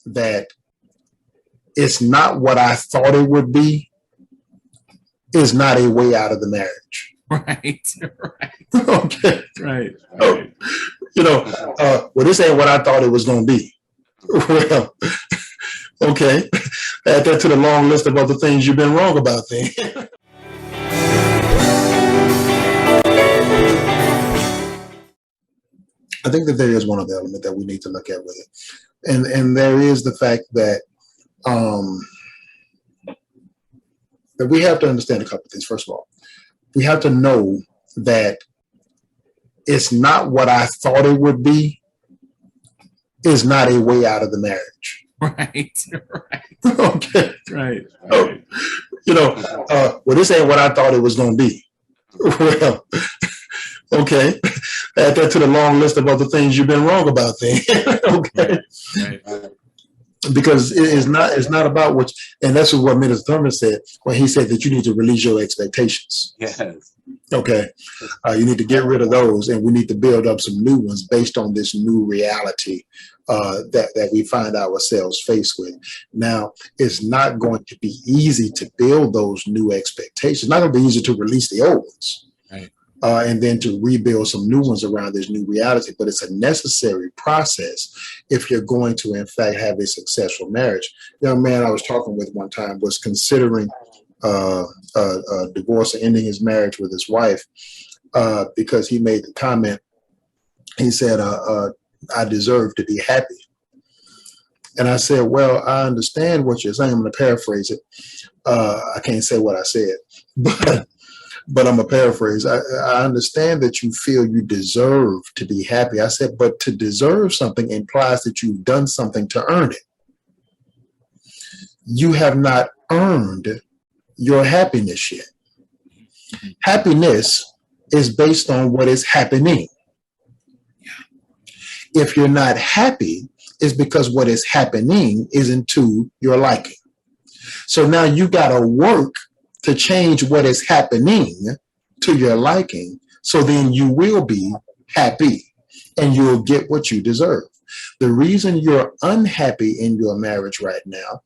that it's not what I thought it would be is not a way out of the marriage. Right. Okay. Right. Well, this ain't what I thought it was going to be. Well, okay. Add that to the long list of other things you've been wrong about then. I think that there is one other element that we need to look at with it. And there is the fact that that we have to understand a couple of things. First of all, we have to know that it's not what I thought it would be is not a way out of the marriage. Right. Okay. Right. Well, this ain't what I thought it was going to be. Well, okay. Add that to the long list of other things you've been wrong about then. Okay. Right. Because it's not about what, and that's what Minister Thomas said when he said that you need to release your expectations. Yes. Okay. You need to get rid of those, and we need to build up some new ones based on this new reality that we find ourselves faced with. Now, it's not going to be easy to build those new expectations. It's not going to be easy to release the old ones. Right. And then to rebuild some new ones around this new reality. But it's a necessary process if you're going to, in fact, have a successful marriage. A young man I was talking with one time was considering divorce or ending his marriage with his wife because he made the comment. He said, I deserve to be happy. And I said, well, I understand what you're saying. I'm going to paraphrase it. I can't say what I said, but I'm a paraphrase. I understand that you feel you deserve to be happy. I said, but to deserve something implies that you've done something to earn it. You have not earned your happiness yet. Happiness is based on what is happening. If you're not happy, it's because what is happening isn't to your liking. So now you got to work to change what is happening to your liking, so then you will be happy and you'll get what you deserve. The reason you're unhappy in your marriage right now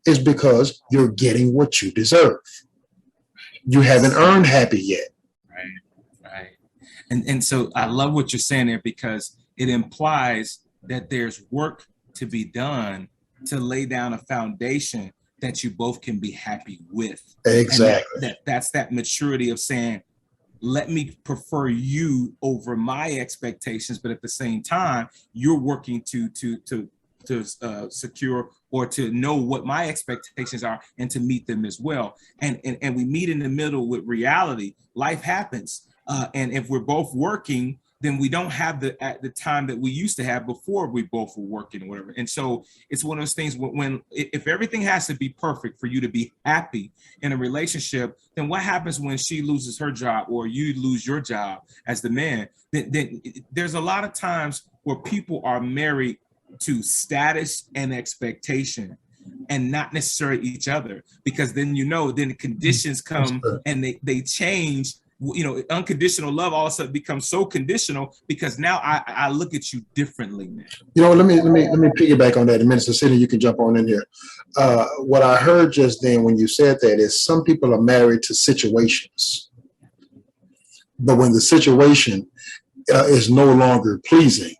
is because you're getting what you deserve. You haven't earned happy yet. Right. And so I love what you're saying there, because it implies that there's work to be done to lay down a foundation that you both can be happy with. Exactly. And that's that maturity of saying, let me prefer you over my expectations, but at the same time, you're working to secure or to know what my expectations are and to meet them as well. And we meet in the middle with reality. Life happens. And if we're both working, then we don't have the time that we used to have before we both were working or whatever. And so it's one of those things if everything has to be perfect for you to be happy in a relationship, then what happens when she loses her job or you lose your job as the man? Then there's a lot of times where people are married to status and expectation and not necessarily each other, because then then conditions come and they change. Unconditional love all of a sudden becomes so conditional because now I look at you differently now. Let me piggyback on that. And Minister Sidney, you can jump on in here. What I heard just then when you said that is some people are married to situations, but when the situation is no longer pleasing,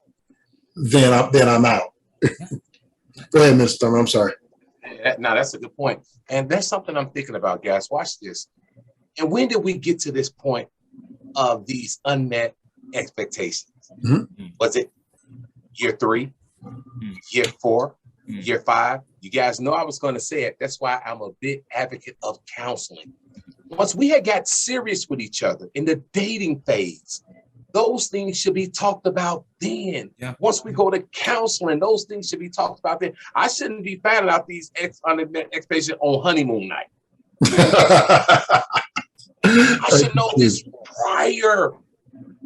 then I'm out. Go ahead, Mr. Thurman. I'm sorry. No, that's a good point. And that's something I'm thinking about, guys. Watch this. And when did we get to this point of these unmet expectations? Mm-hmm. Was it year 3, year 4, year 5? You guys know I was going to say it. That's why I'm a big advocate of counseling. Once we had got serious with each other in the dating phase, those things should be talked about then. Yeah. Once we go to counseling, those things should be talked about then. I shouldn't be finding out these unmet expectations on honeymoon night. I should know this prior.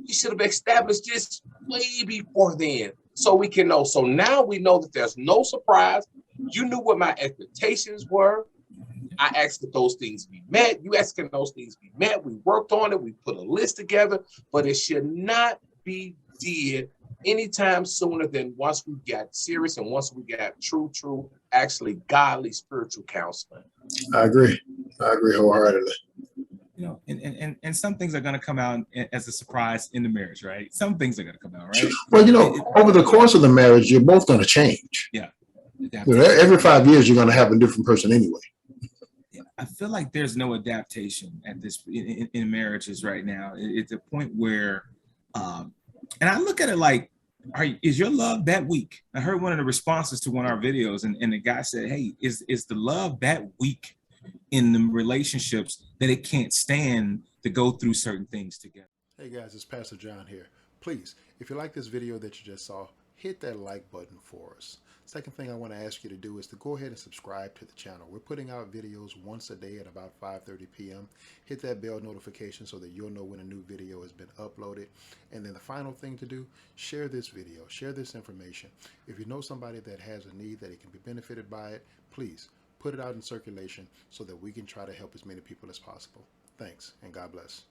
You should have established this way before then, so we can know. So now we know that there's no surprise. You knew what my expectations were. I asked that those things be met. You asked that those things be met. We worked on it. We put a list together, but it should not be did anytime sooner than once we got serious and once we got true, actually godly spiritual counseling. I agree. I agree wholeheartedly. You know, and some things are going to come out as a surprise in the marriage, right? Some things are going to come out, right? Well, you know, over the course of the marriage, you're both going to change. Yeah. You know, every 5 years, you're going to have a different person anyway. Yeah, I feel like there's no adaptation at this in marriages right now. It's a point where, and I look at it like, is your love that weak? I heard one of the responses to one of our videos, and the guy said, "Hey, is the love that weak in the relationships that it can't stand to go through certain things together?" Hey guys, it's Pastor John here. Please, if you like this video that you just saw, hit that like button for us. Second thing I want to ask you to do is to go ahead and subscribe to the channel. We're putting out videos once a day at about 5:30 p.m. Hit that bell notification so that you'll know when a new video has been uploaded. And then the final thing to do, share this video, share this information. If you know somebody that has a need that it can be benefited by it, please put it out in circulation so that we can try to help as many people as possible. Thanks, and God bless.